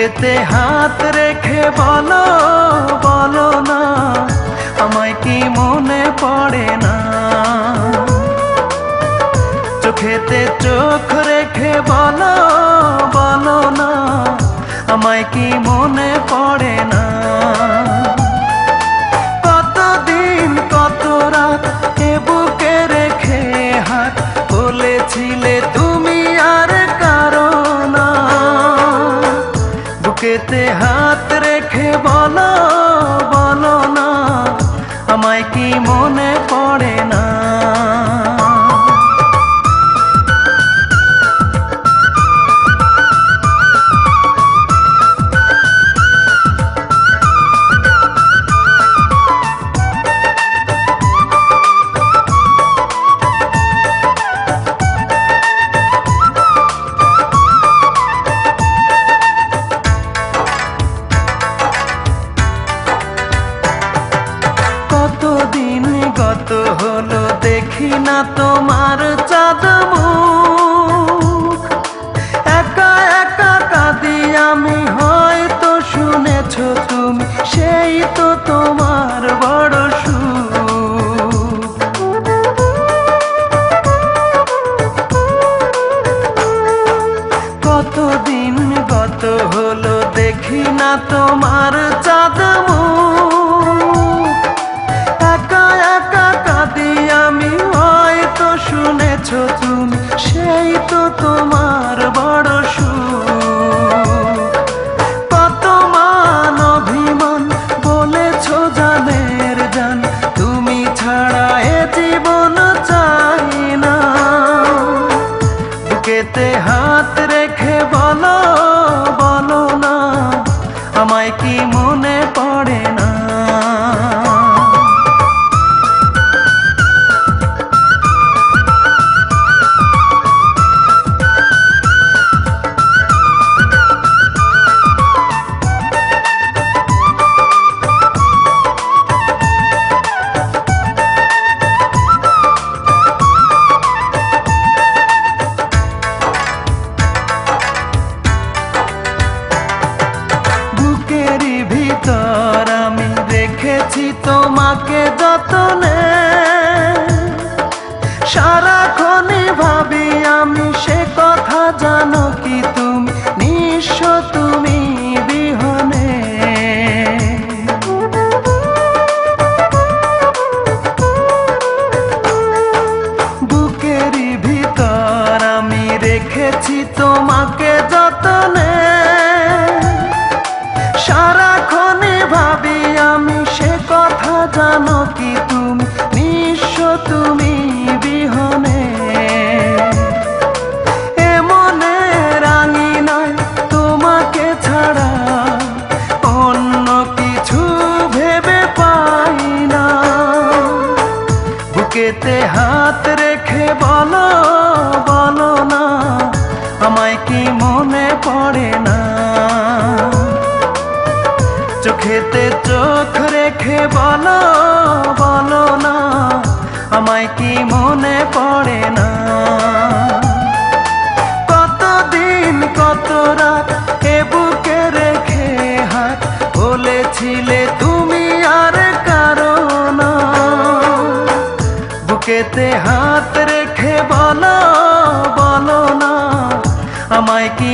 বুকেতে হাত রেখে বলো বলো না, আমায় কি মনে পড়ে না? চোখেতে চোখ রেখে বলো বলো না, আমায় কি মনে পড়ে না? কতদিন কত রাত এ বুকে রেখে হাত বলেছিলে তুমি আর কারো না। বুকেতে হাত রেখে বলো বলো না, আমায় কি মনে পড়ে না? কতদিন গত হলো দেখি না তোমার চাঁদ মুখ, একা একা কাঁদি আমি, হয়তো শুনেছো তুমি, সেই তো তোমার বড় সুখ। কতদিন গত হলো দেখি না তোমার চাঁদ মুখ, একা একা কাঁদি আমি, হয়তো শুনেছো তুমি, সেই তো তোমার বড় সুখ। কত মান অভিমান বলেছো জানের জান, তুমি ছাড়া এ জীবন চাই না। বুকেতে হাত রেখে বলো বলো না, আমায় কি মনে পড়ে না? আমি রেখেছি তোমাকে যতনে, সারাক্ষণই ভাবি আমি সে কথা, জানো কি তুমি নিঃস্ব তুমি বিহনে। বুকেরই ভিতর আমি রেখেছি তোমাকে যতনে, সারাক্ষণই ভাবি আমি সে কথা, জানো কি তুমি নিঃস্ব তুমি বিহনে। এমনে রাঙি নাই তোমাকে ছাড়া, অন্য কিছু ভেবে পাই না। বুকেতে হাত রেখে বলো বলো না, আমায় কি মনে পড়ে না? চোখেতে চোখ রেখে বলো বলো না, আমায় কি মনে পড়ে না? কতদিন কত রাত এ বুকে রেখে হাত বলেছিলে তুমি আর কারো না। বুকেতে হাত রেখে বলো বলো না, আমায় কি